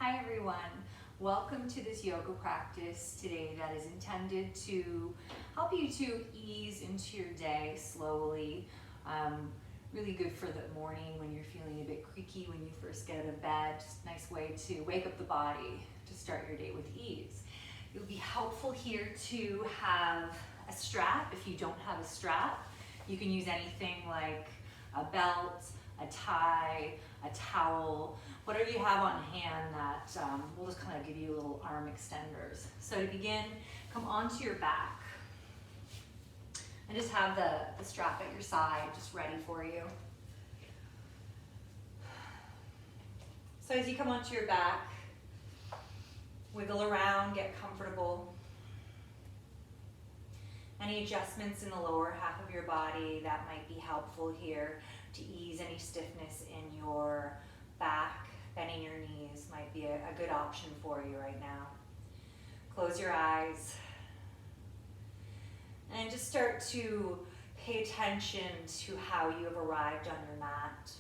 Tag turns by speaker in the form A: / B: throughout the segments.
A: Hi everyone, welcome to this yoga practice today that is intended to help you to ease into your day slowly. Really good for the morning when you're feeling a bit creaky when you first get out of bed. Just a nice way to wake up the body to start your day with ease. It would be helpful here to have a strap. If you don't have a strap, you can use anything like a belt, a tie, a towel, whatever you have on hand that will just kind of give you little arm extenders. So to begin, come onto your back and just have the strap at your side just ready for you. So as you come onto your back, wiggle around, get comfortable. Any adjustments in the lower half of your body that might be helpful here to ease any stiffness in your back. Bending your knees might be a good option for you right now. Close your eyes and just start to pay attention to how you have arrived on your mat.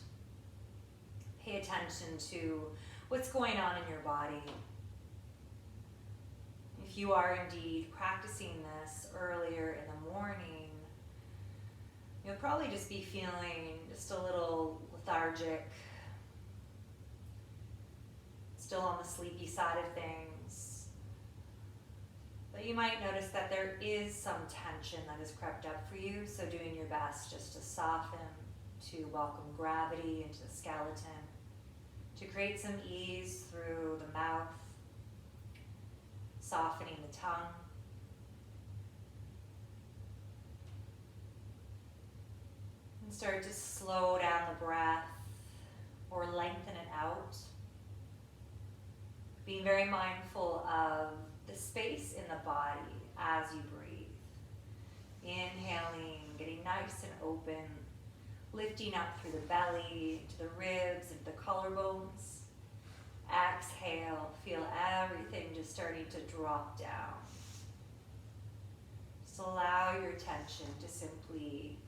A: Pay attention to what's going on in your body. If you are indeed practicing this earlier in the morning, you'll probably just be feeling just a little lethargic, still on the sleepy side of things. But you might notice that there is some tension that has crept up for you, so doing your best just to soften, to welcome gravity into the skeleton, to create some ease through the mouth, softening the tongue. And start to slow down the breath or lengthen it out. Being very mindful of the space in the body as you breathe. Inhaling, getting nice and open, lifting up through the belly, to the ribs, into the collarbones. Exhale, feel everything just starting to drop down. Just allow your attention to simply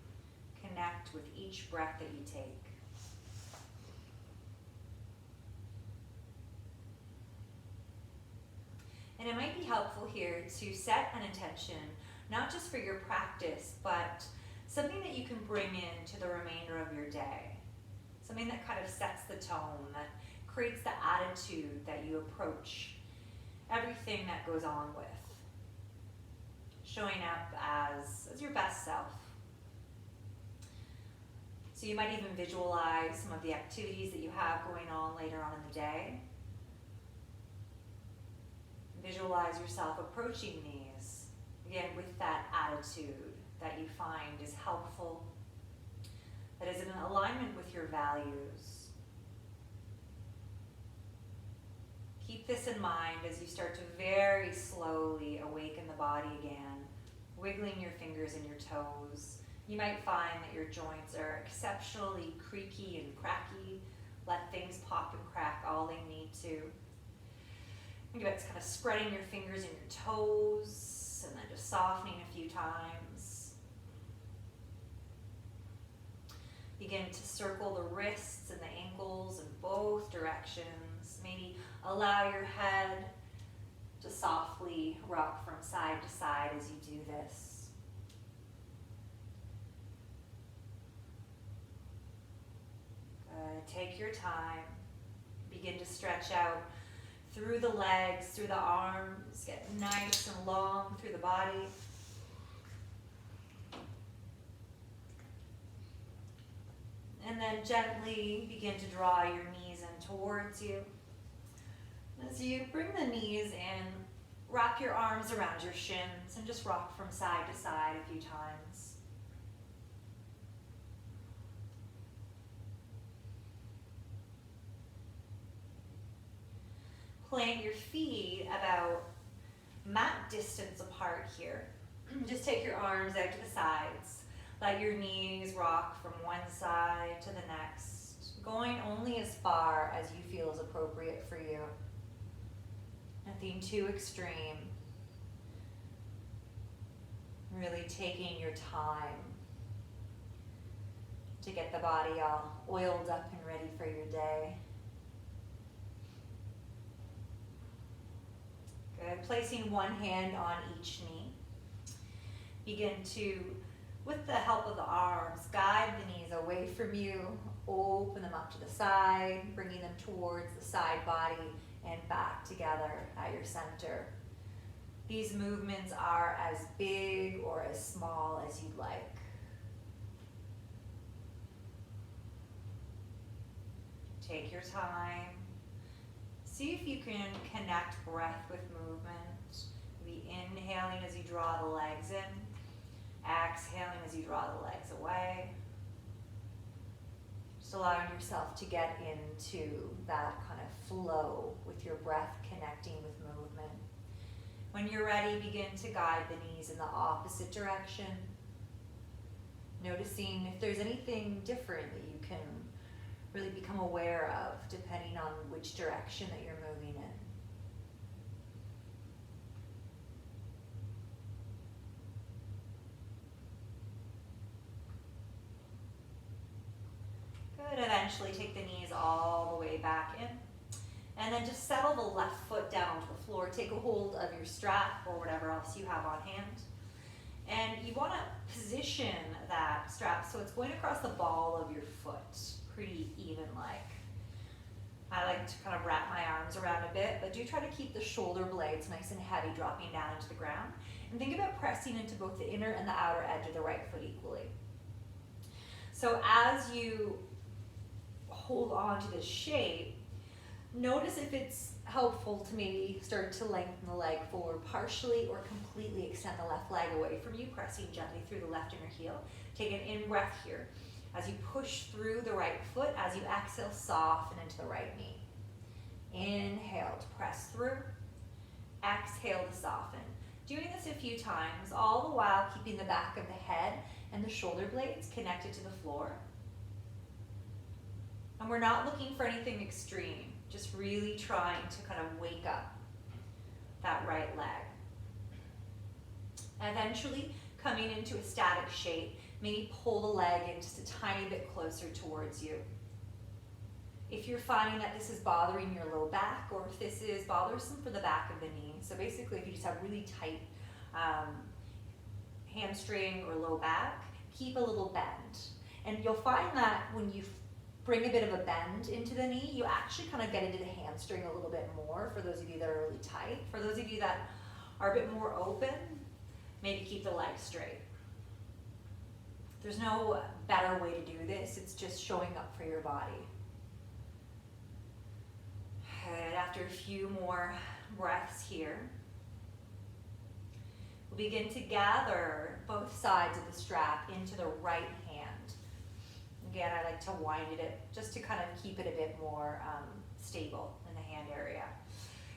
A: connect with each breath that you take. And it might be helpful here to set an intention, not just for your practice, but something that you can bring into the remainder of your day. Something that kind of sets the tone, that creates the attitude that you approach everything that goes on with. Showing up as your best self. So you might even visualize some of the activities that you have going on later on in the day. Visualize yourself approaching these, again, with that attitude that you find is helpful, that is in alignment with your values. Keep this in mind as you start to very slowly awaken the body again, wiggling your fingers and your toes. You might find that your joints are exceptionally creaky and cracky. Let things pop and crack all they need to. Think about kind of spreading your fingers and your toes and then just softening a few times. Begin to circle the wrists and the ankles in both directions. Maybe allow your head to softly rock from side to side as you do this. Good. Take your time. Begin to stretch out through the legs, through the arms, get nice and long through the body. And then gently begin to draw your knees in towards you. As you bring the knees in, wrap your arms around your shins and just rock from side to side a few times. Plant your feet about mat distance apart here. Just take your arms out to the sides. Let your knees rock from one side to the next, going only as far as you feel is appropriate for you. Nothing too extreme. Really taking your time to get the body all oiled up and ready for your day. Good. Placing one hand on each knee. Begin to, with the help of the arms, guide the knees away from you. Open them up to the side, bringing them towards the side body and back together at your center. These movements are as big or as small as you'd like. Take your time. See if you can connect breath with movement. Be inhaling as you draw the legs in, exhaling as you draw the legs away. Just allowing yourself to get into that kind of flow with your breath connecting with movement. When you're ready, begin to guide the knees in the opposite direction. Noticing if there's anything different that you can really become aware of depending on which direction that you're moving in. Good. Eventually take the knees all the way back in. And then just settle the left foot down to the floor. Take a hold of your strap or whatever else you have on hand. And you want to position that strap so it's going across the ball of your foot, pretty even-like. I like to kind of wrap my arms around a bit, but do try to keep the shoulder blades nice and heavy dropping down into the ground. And think about pressing into both the inner and the outer edge of the right foot equally. So as you hold on to this shape, notice if it's helpful to maybe start to lengthen the leg forward partially or completely extend the left leg away from you, pressing gently through the left inner heel. Take an in-breath here. As you push through the right foot, as you exhale, soften into the right knee. Inhale to press through. Exhale to soften. Doing this a few times, all the while keeping the back of the head and the shoulder blades connected to the floor. And we're not looking for anything extreme, just really trying to kind of wake up that right leg. Eventually, coming into a static shape, maybe pull the leg in just a tiny bit closer towards you. If you're finding that this is bothering your low back, or if this is bothersome for the back of the knee, so basically if you just have really tight hamstring or low back, keep a little bend. And you'll find that when you bring a bit of a bend into the knee, you actually kind of get into the hamstring a little bit more for those of you that are really tight. For those of you that are a bit more open, maybe keep the leg straight. There's no better way to do this, it's just showing up for your body. And after a few more breaths here, we'll begin to gather both sides of the strap into the right hand. Again, I like to wind it just to kind of keep it a bit more stable in the hand area.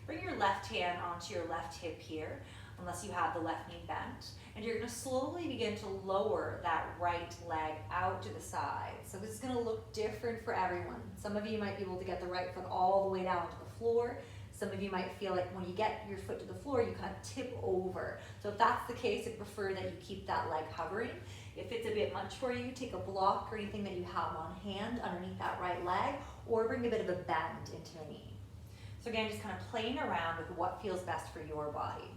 A: Bring your left hand onto your left hip here, unless you have the left knee bent. And you're going to slowly begin to lower that right leg out to the side. So this is going to look different for everyone. Some of you might be able to get the right foot all the way down to the floor. Some of you might feel like when you get your foot to the floor, you kind of tip over. So if that's the case, I prefer that you keep that leg hovering. If it's a bit much for you, take a block or anything that you have on hand underneath that right leg, or bring a bit of a bend into the knee. So again, just kind of playing around with what feels best for your body.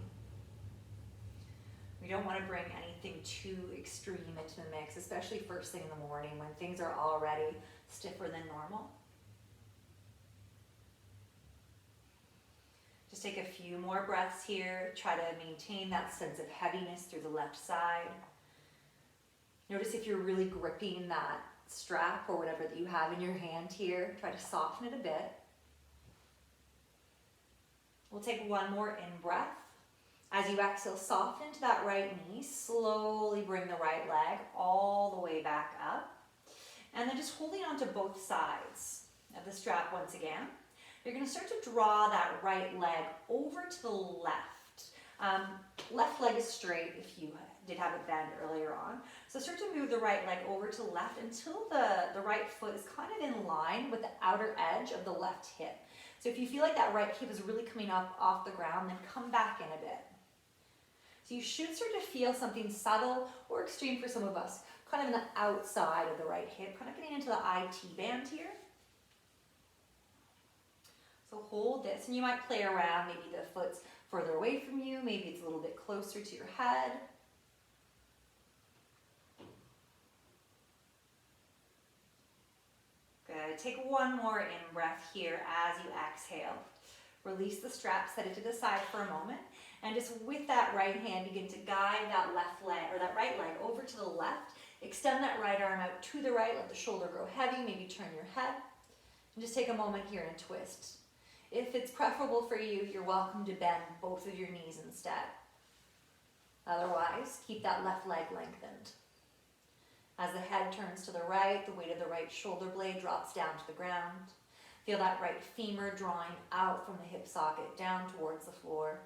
A: We don't want to bring anything too extreme into the mix, especially first thing in the morning when things are already stiffer than normal. Just take a few more breaths here. Try to maintain that sense of heaviness through the left side. Notice if you're really gripping that strap or whatever that you have in your hand here. Try to soften it a bit. We'll take one more in-breath. As you exhale, soften into that right knee. Slowly bring the right leg all the way back up. And then just holding on to both sides of the strap once again. You're going to start to draw that right leg over to the left. Left leg is straight if you did have it bend earlier on. So start to move the right leg over to the left until the right foot is kind of in line with the outer edge of the left hip. So if you feel like that right hip is really coming up off the ground, then come back in a bit. So you should start to feel something subtle or extreme for some of us, kind of in the outside of the right hip, kind of getting into the IT band here. So hold this, and you might play around, maybe the foot's further away from you. Maybe it's a little bit closer to your head. Good. Take one more in-breath here as you exhale. Release the strap, set it to the side for a moment, and just with that right hand, begin to guide that left leg, or that right leg over to the left. Extend that right arm out to the right, let the shoulder grow heavy, maybe turn your head. And just take a moment here and twist. If it's preferable for you, you're welcome to bend both of your knees instead. Otherwise, keep that left leg lengthened. As the head turns to the right, the weight of the right shoulder blade drops down to the ground. Feel that right femur drawing out from the hip socket down towards the floor.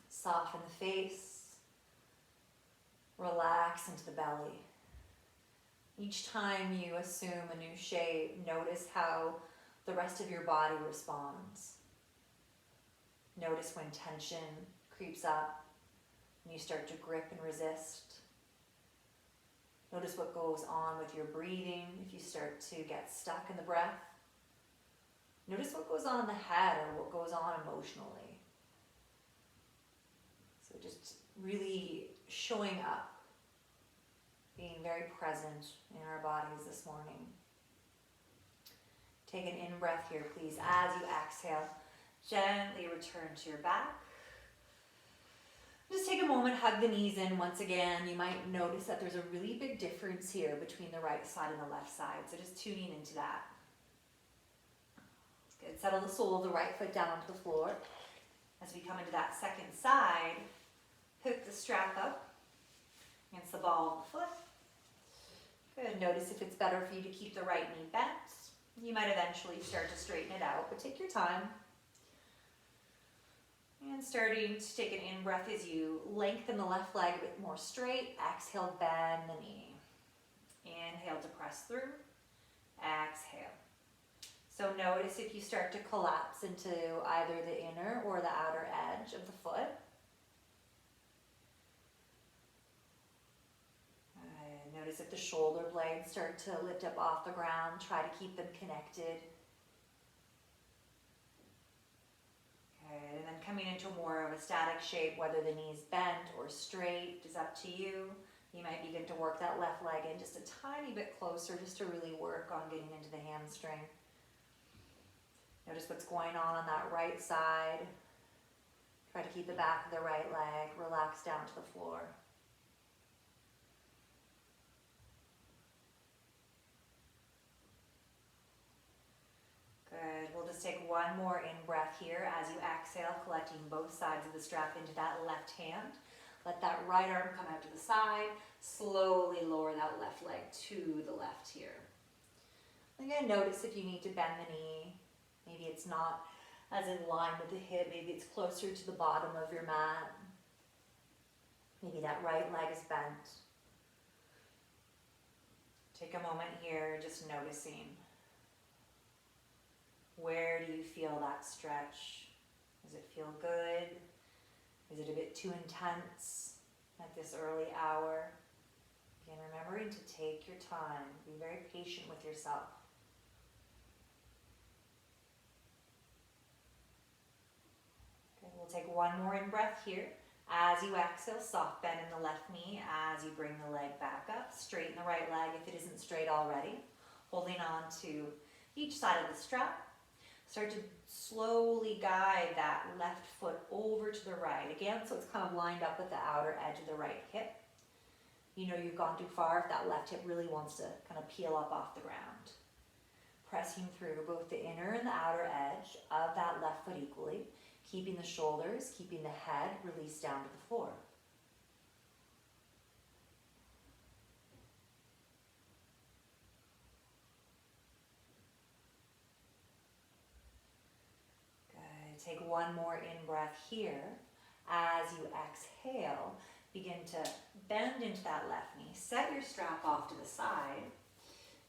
A: Soften the face. Relax into the belly. Each time you assume a new shape, notice how the rest of your body responds. Notice when tension creeps up and you start to grip and resist. Notice what goes on with your breathing if you start to get stuck in the breath. Notice what goes on in the head or what goes on emotionally. So just really showing up, being very present in our bodies this morning. Take an in-breath here, please. As you exhale, gently return to your back. Just take a moment, hug the knees in once again. You might notice that there's a really big difference here between the right side and the left side. So just tuning into that. Good. Settle the sole of the right foot down onto the floor. As we come into that second side, hook the strap up against the ball of the foot. Good. Notice if it's better for you to keep the right knee bent. You might eventually start to straighten it out, but take your time. And starting to take an in-breath as you lengthen the left leg a bit more straight. Exhale, bend the knee. Inhale to press through. Exhale. So notice if you start to collapse into either the inner or the outer edge of the foot. Notice if the shoulder blades start to lift up off the ground. Try to keep them connected. And then coming into more of a static shape, whether the knee's bent or straight is up to you. You might begin to work that left leg in just a tiny bit closer just to really work on getting into the hamstring. Notice what's going on that right side. Try to keep the back of the right leg relaxed down to the floor. Good. We'll just take one more in-breath here as you exhale, collecting both sides of the strap into that left hand. Let that right arm come out to the side. Slowly lower that left leg to the left here. Again, notice if you need to bend the knee. Maybe it's not as in line with the hip. Maybe it's closer to the bottom of your mat. Maybe that right leg is bent. Take a moment here, just noticing. Where do you feel that stretch? Does it feel good? Is it a bit too intense at this early hour? Again, remembering to take your time. Be very patient with yourself. Okay, we'll take one more in-breath here. As you exhale, soft bend in the left knee as you bring the leg back up. Straighten the right leg if it isn't straight already. Holding on to each side of the strap. Start to slowly guide that left foot over to the right. Again, so it's kind of lined up with the outer edge of the right hip. You know you've gone too far if that left hip really wants to kind of peel up off the ground. Pressing through both the inner and the outer edge of that left foot equally. Keeping the shoulders, keeping the head released down to the floor. Take one more in-breath here. As you exhale, begin to bend into that left knee. Set your strap off to the side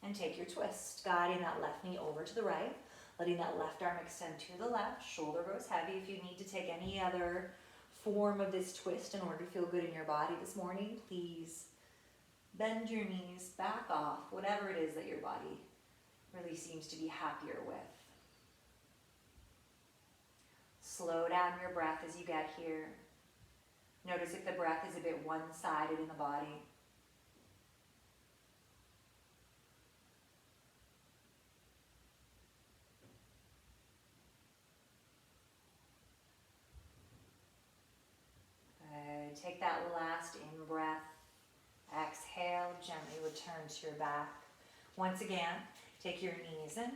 A: and take your twist, guiding that left knee over to the right, letting that left arm extend to the left. Shoulder goes heavy. If you need to take any other form of this twist in order to feel good in your body this morning, please bend your knees, back off, whatever it is that your body really seems to be happier with. Slow down your breath as you get here. Notice if the breath is a bit one-sided in the body. Good. Take that last in-breath. Exhale, gently return to your back. Once again, take your knees in.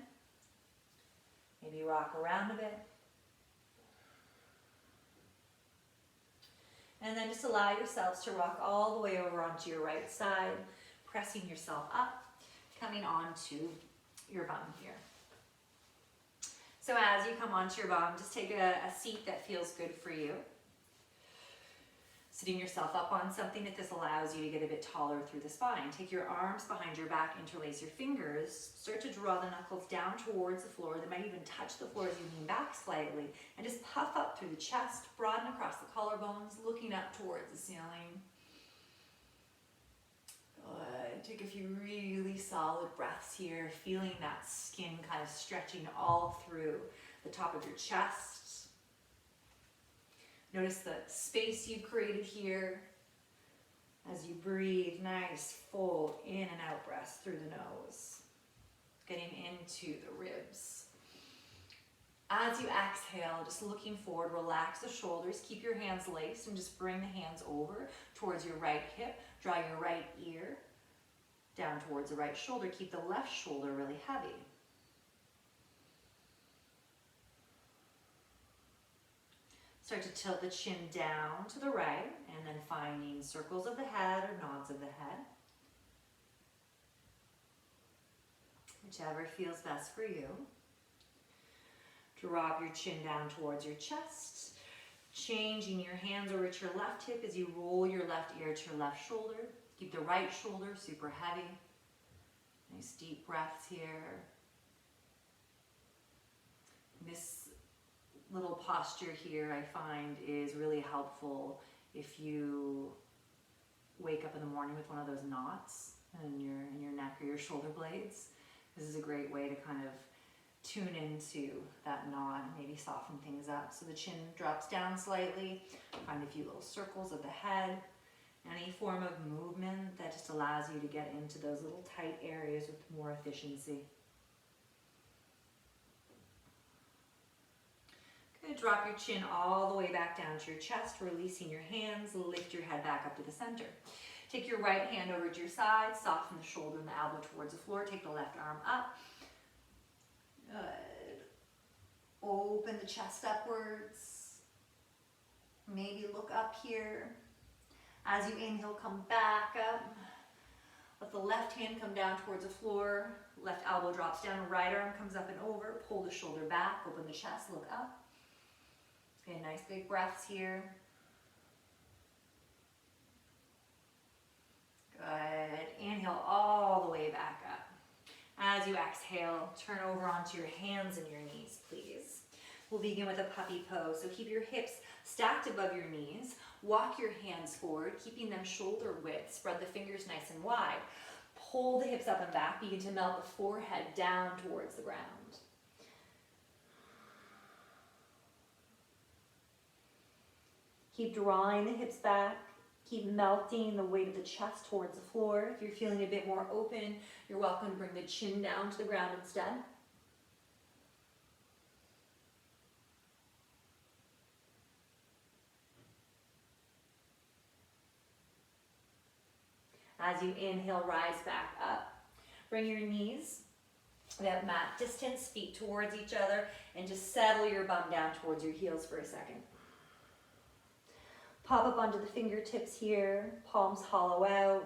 A: Maybe rock around a bit. And then just allow yourselves to rock all the way over onto your right side, pressing yourself up, coming onto your bum here. So as you come onto your bum, just take a seat that feels good for you. Sitting yourself up on something, if this allows you to get a bit taller through the spine. Take your arms behind your back, interlace your fingers, start to draw the knuckles down towards the floor. They might even touch the floor as you lean back slightly, and just puff up through the chest, broaden across the collarbones, looking up towards the ceiling. Good. Take a few really solid breaths here, feeling that skin kind of stretching all through the top of your chest. Notice the space you've created here as you breathe. Nice, full in and out breaths through the nose, getting into the ribs. As you exhale, just looking forward, relax the shoulders, keep your hands laced, and just bring the hands over towards your right hip. Draw your right ear down towards the right shoulder. Keep the left shoulder really heavy. Start to tilt the chin down to the right, and then finding circles of the head or nods of the head. Whichever feels best for you. Drop your chin down towards your chest, changing your hands over to your left hip as you roll your left ear to your left shoulder. Keep the right shoulder super heavy. Nice deep breaths here. This little posture here I find is really helpful if you wake up in the morning with one of those knots in your neck or your shoulder blades. This is a great way to kind of tune into that knot and maybe soften things up. So the chin drops down slightly, find a few little circles of the head, any form of movement that just allows you to get into those little tight areas with more efficiency. Drop your chin all the way back down to your chest, releasing your hands, lift your head back up to the center. Take your right hand over to your side, soften the shoulder and the elbow towards the floor, take the left arm up. Good. Open the chest upwards. Maybe look up here. As you inhale, come back up. Let the left hand come down towards the floor. Left elbow drops down, right arm comes up and over. Pull the shoulder back, open the chest, look up. Okay, nice big breaths here. Good. Inhale all the way back up. As you exhale, turn over onto your hands and your knees, please. We'll begin with a puppy pose. So keep your hips stacked above your knees. Walk your hands forward, keeping them shoulder width. Spread the fingers nice and wide. Pull the hips up and back. Begin to melt the forehead down towards the ground. Keep drawing the hips back. Keep melting the weight of the chest towards the floor. If you're feeling a bit more open, you're welcome to bring the chin down to the ground instead. As you inhale, rise back up. Bring your knees at mat distance, feet towards each other, and just settle your bum down towards your heels for a second. Pop up onto the fingertips here, palms hollow out.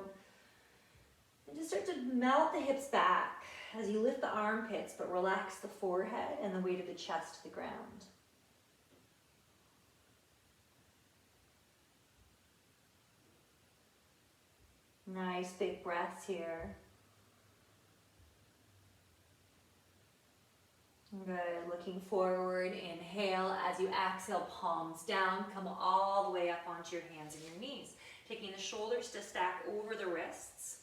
A: And just start to melt the hips back as you lift the armpits, but relax the forehead and the weight of the chest to the ground. Nice big breaths here. Good, looking forward, inhale. As you exhale, palms down, come all the way up onto your hands and your knees. Taking the shoulders to stack over the wrists,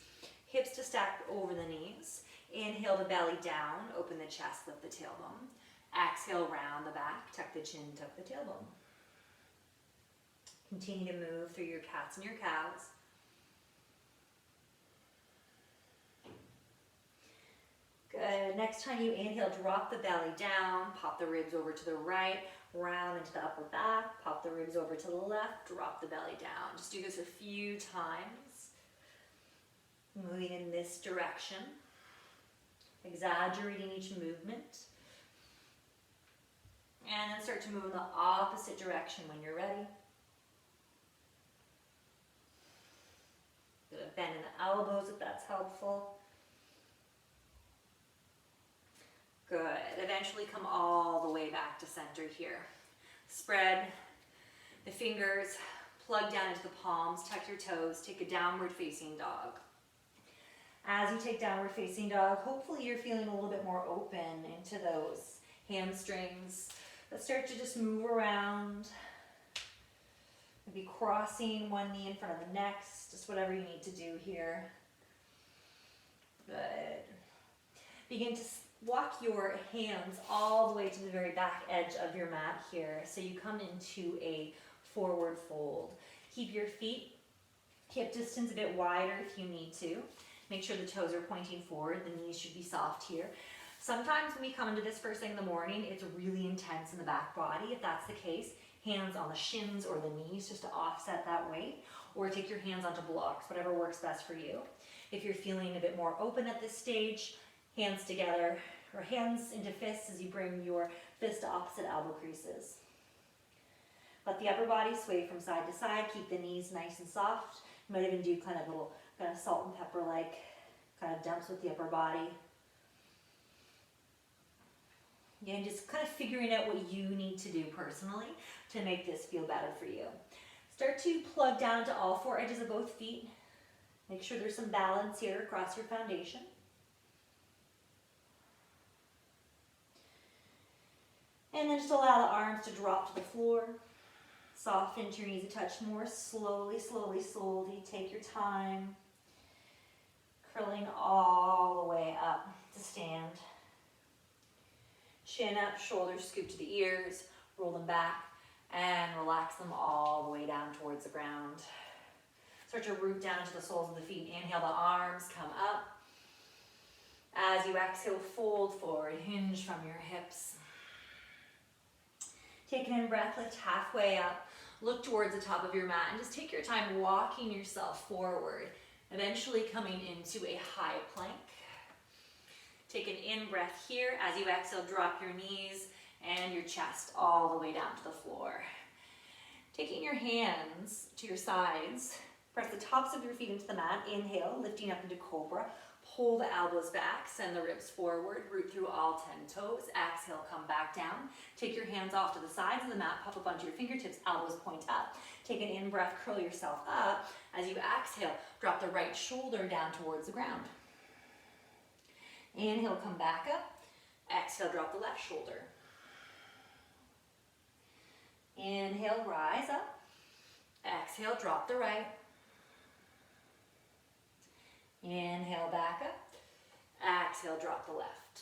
A: hips to stack over the knees. Inhale the belly down, open the chest, lift the tailbone. Exhale, round the back, tuck the chin, tuck the tailbone. Continue to move through your cats and your cows. Good. Next time you inhale, drop the belly down, pop the ribs over to the right, round into the upper back, pop the ribs over to the left, drop the belly down. Just do this a few times. Moving in this direction, exaggerating each movement. And then start to move in the opposite direction when you're ready. Good. Bend in the elbows if that's helpful. Good. Eventually come all the way back to center here. Spread the fingers, plug down into the palms, tuck your toes, take a downward facing dog. As you take downward facing dog, hopefully you're feeling a little bit more open into those hamstrings. Let's start to just move around. Maybe crossing one knee in front of the next, just whatever you need to do here. Good. Begin to walk your hands all the way to the very back edge of your mat here. So you come into a forward fold. Keep your feet hip distance a bit wider if you need to. Make sure the toes are pointing forward. The knees should be soft here. Sometimes when we come into this first thing in the morning, it's really intense in the back body. If that's the case, hands on the shins or the knees just to offset that weight, or take your hands onto blocks, whatever works best for you. If you're feeling a bit more open at this stage, hands together, or hands into fists as you bring your fist to opposite elbow creases. Let the upper body sway from side to side. Keep the knees nice and soft. You might even do kind of little kind of salt and pepper like kind of dumps with the upper body. Again, just kind of figuring out what you need to do personally to make this feel better for you. Start to plug down to all four edges of both feet. Make sure there's some balance here across your foundation. And then just allow the arms to drop to the floor. Soften your knees a touch more. Slowly, slowly, slowly. Take your time. Curling all the way up to stand. Chin up, shoulders scoop to the ears. Roll them back and relax them all the way down towards the ground. Start to root down to the soles of the feet. Inhale, the arms come up. As you exhale, fold forward. Hinge from your hips. Take an in-breath, lift halfway up, look towards the top of your mat, and just take your time walking yourself forward, eventually coming into a high plank. Take an in-breath here. As you exhale, drop your knees and your chest all the way down to the floor. Taking your hands to your sides, press the tops of your feet into the mat. Inhale, lifting up into cobra. Pull the elbows back, send the ribs forward, root through all 10 toes. Exhale, come back down. Take your hands off to the sides of the mat, pop up onto your fingertips, elbows point up. Take an in-breath, curl yourself up. As you exhale, drop the right shoulder down towards the ground. Inhale, come back up. Exhale, drop the left shoulder. Inhale, rise up. Exhale, drop the right. Inhale, back up. Exhale, drop the left.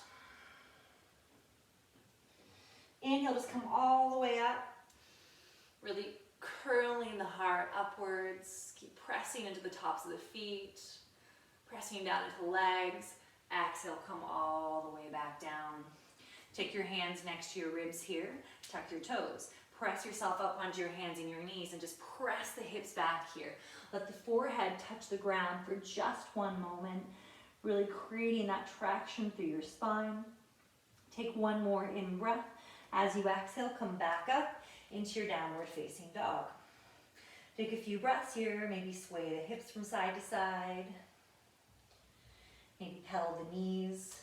A: Inhale, just come all the way up. Really curling the heart upwards. Keep pressing into the tops of the feet. Pressing down into the legs. Exhale, come all the way back down. Take your hands next to your ribs here. Tuck your toes. Press yourself up onto your hands and your knees and just press the hips back here. Let the forehead touch the ground for just one moment, really creating that traction through your spine. Take one more in-breath. As you exhale, come back up into your downward facing dog. Take a few breaths here, maybe sway the hips from side to side. Maybe pedal the knees.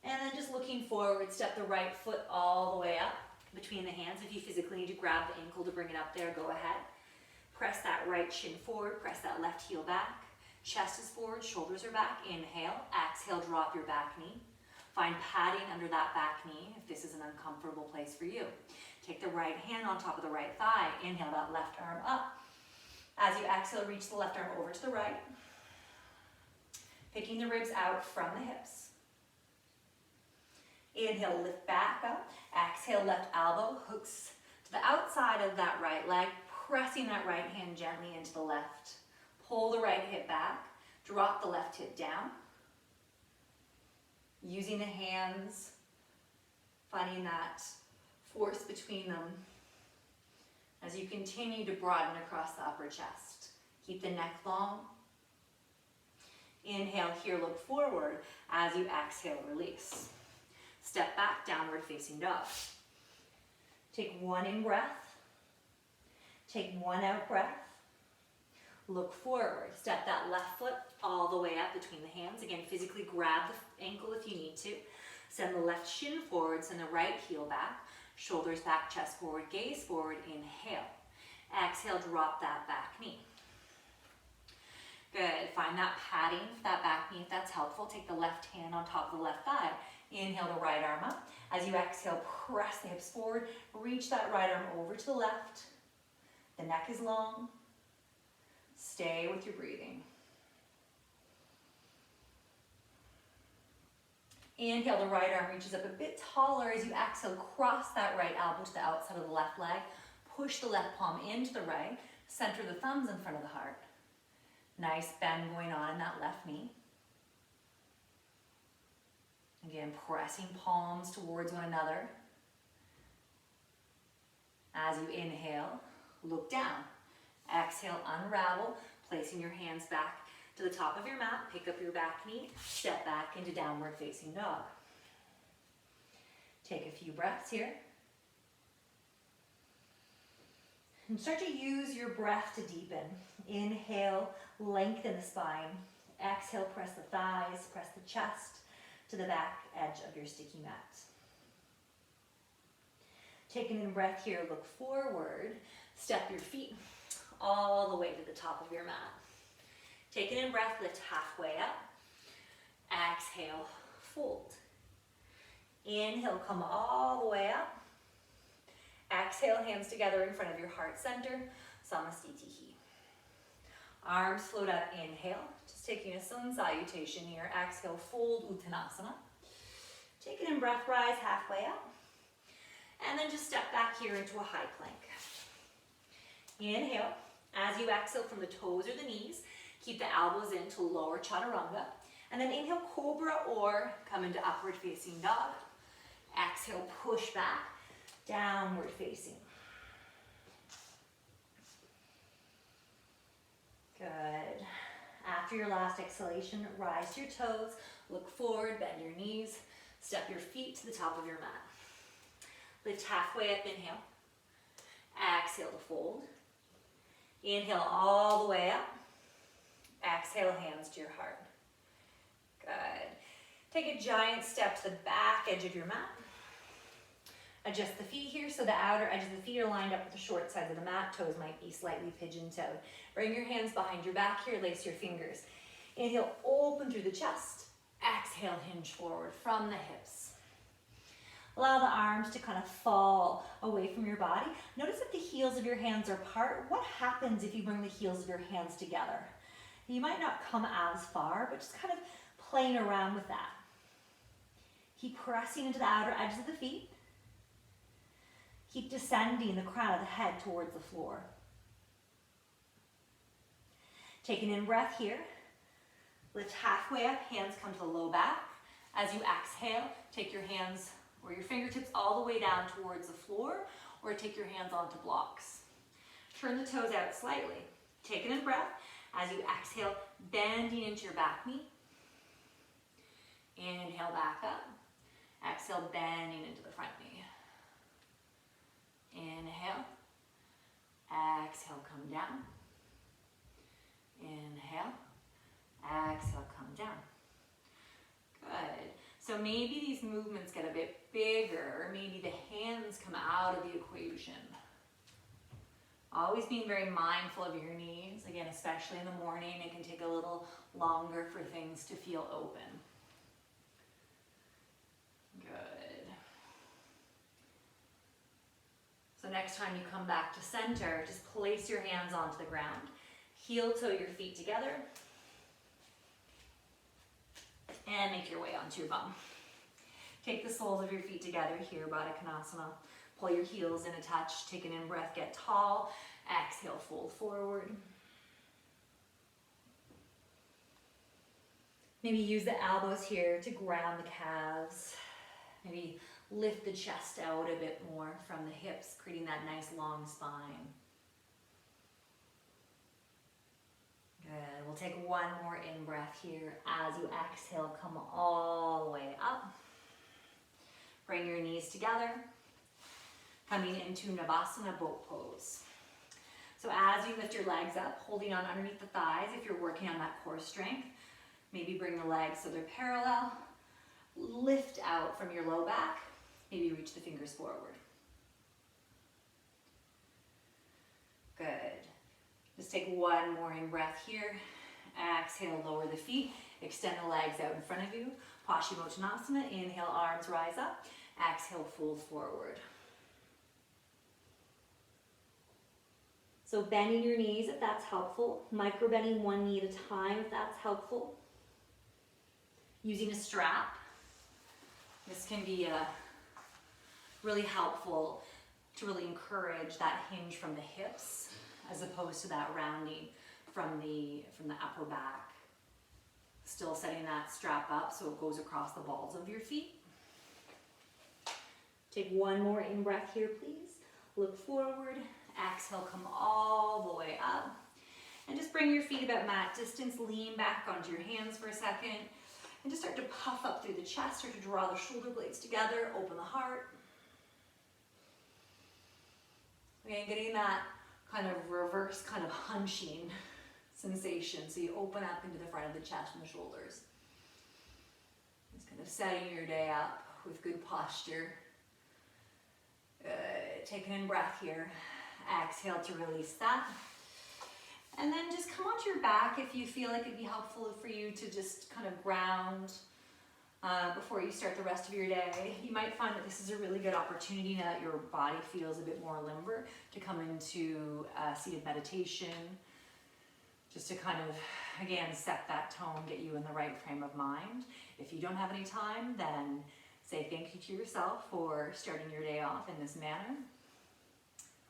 A: And then just looking forward, step the right foot all the way up between the hands. If you physically need to grab the ankle to bring it up there, go ahead. Press that right shin forward, press that left heel back. Chest is forward, shoulders are back. Inhale, exhale, drop your back knee. Find padding under that back knee if this is an uncomfortable place for you. Take the right hand on top of the right thigh. Inhale, that left arm up. As you exhale, reach the left arm over to the right. Picking the ribs out from the hips. Inhale, lift back up. Exhale, left elbow hooks to the outside of that right leg, pressing that right hand gently into the left. Pull the right hip back, drop the left hip down. Using the hands, finding that force between them as you continue to broaden across the upper chest. Keep the neck long. Inhale here, look forward. As you exhale, release. Step back, downward facing dog. Take one in breath. Take one out breath. Look forward. Step that left foot all the way up between the hands. Again, physically grab the ankle if you need to. Send the left shin forward, send the right heel back. Shoulders back, chest forward, gaze forward. Inhale. Exhale, drop that back knee. Good. Find that padding for that back knee if that's helpful. Take the left hand on top of the left thigh. Inhale the right arm up. As you exhale, press the hips forward. Reach that right arm over to the left. The neck is long. Stay with your breathing. Inhale, the right arm reaches up a bit taller. As you exhale, cross that right elbow to the outside of the left leg. Push the left palm into the right. Center the thumbs in front of the heart. Nice bend going on in that left knee. Again, pressing palms towards one another. As you inhale, look down. Exhale, unravel, placing your hands back to the top of your mat. Pick up your back knee, step back into downward facing dog. Take a few breaths here. And start to use your breath to deepen. Inhale, lengthen the spine. Exhale, press the thighs, press the chest to the back edge of your sticky mat. Taking in breath here, look forward. Step your feet all the way to the top of your mat. Taking in breath, lift halfway up. Exhale, fold. Inhale, come all the way up. Exhale, hands together in front of your heart center, Samastitihi. Arms float up, inhale. Just taking a sun salutation here. Exhale, fold, Uttanasana. Taking in breath, rise halfway up. And then just step back here into a high plank. Inhale. As you exhale from the toes or the knees, keep the elbows into lower chaturanga. And then inhale, cobra, or come into upward facing dog. Exhale, push back, downward facing. Good. After your last exhalation, rise to your toes, look forward, bend your knees, step your feet to the top of your mat. Lift halfway up, inhale. Exhale to fold. Inhale all the way up. Exhale, hands to your heart. Good. Take a giant step to the back edge of your mat. Adjust the feet here so the outer edge of the feet are lined up with the short sides of the mat. Toes might be slightly pigeon-toed. Bring your hands behind your back here. Lace your fingers. Inhale, open through the chest. Exhale, hinge forward from the hips. Allow the arms to kind of fall away from your body. Notice that the heels of your hands are apart. What happens if you bring the heels of your hands together? You might not come as far, but just kind of playing around with that. Keep pressing into the outer edges of the feet. Keep descending the crown of the head towards the floor. Taking in breath here. Lift halfway up, hands come to the low back. As you exhale, take your hands or your fingertips all the way down towards the floor, or take your hands onto blocks. Turn the toes out slightly. Take an in breath. As you exhale, bending into your back knee. Inhale back up. Exhale, bending into the front knee. Inhale. Exhale, come down. Inhale. Exhale, come down. Good. So maybe these movements get a bit bigger, or maybe the hands come out of the equation. Always being very mindful of your knees. Again, especially in the morning, it can take a little longer for things to feel open. Good. So next time you come back to center, just place your hands onto the ground. Heel toe your feet together. And make your way onto your bum. Take the soles of your feet together here, Baddha Konasana. Pull your heels in a touch. Take an in-breath, get tall. Exhale, fold forward. Maybe use the elbows here to ground the calves. Maybe lift the chest out a bit more from the hips, creating that nice long spine. Good. We'll take one more in-breath here. As you exhale, come all the way up. Bring your knees together. Coming into Navasana boat pose. So as you lift your legs up, holding on underneath the thighs, if you're working on that core strength, maybe bring the legs so they're parallel. Lift out from your low back. Maybe reach the fingers forward. Good. Just take one more in-breath here. Exhale, lower the feet. Extend the legs out in front of you. Paschimottanasana. Inhale, arms rise up. Exhale, fold forward. So bending your knees if that's helpful. Micro bending one knee at a time if that's helpful. Using a strap. This can be really helpful to really encourage that hinge from the hips as opposed to that rounding from the upper back. Still setting that strap up so it goes across the balls of your feet. Take one more in-breath here, please. Look forward. Exhale, come all the way up. And just bring your feet about mat distance. Lean back onto your hands for a second. And just start to puff up through the chest, start to draw the shoulder blades together, open the heart. Again, getting that kind of reverse kind of hunching sensation. So you open up into the front of the chest and the shoulders. Just kind of setting your day up with good posture. Take an in-breath here. Exhale to release that. And then just come onto your back if you feel like it'd be helpful for you to just kind of ground before you start the rest of your day. You might find that this is a really good opportunity now that your body feels a bit more limber to come into seated meditation, just to kind of, again, set that tone, get you in the right frame of mind. If you don't have any time, then say thank you to yourself for starting your day off in this manner.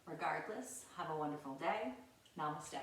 A: Regardless, have a wonderful day. Namaste.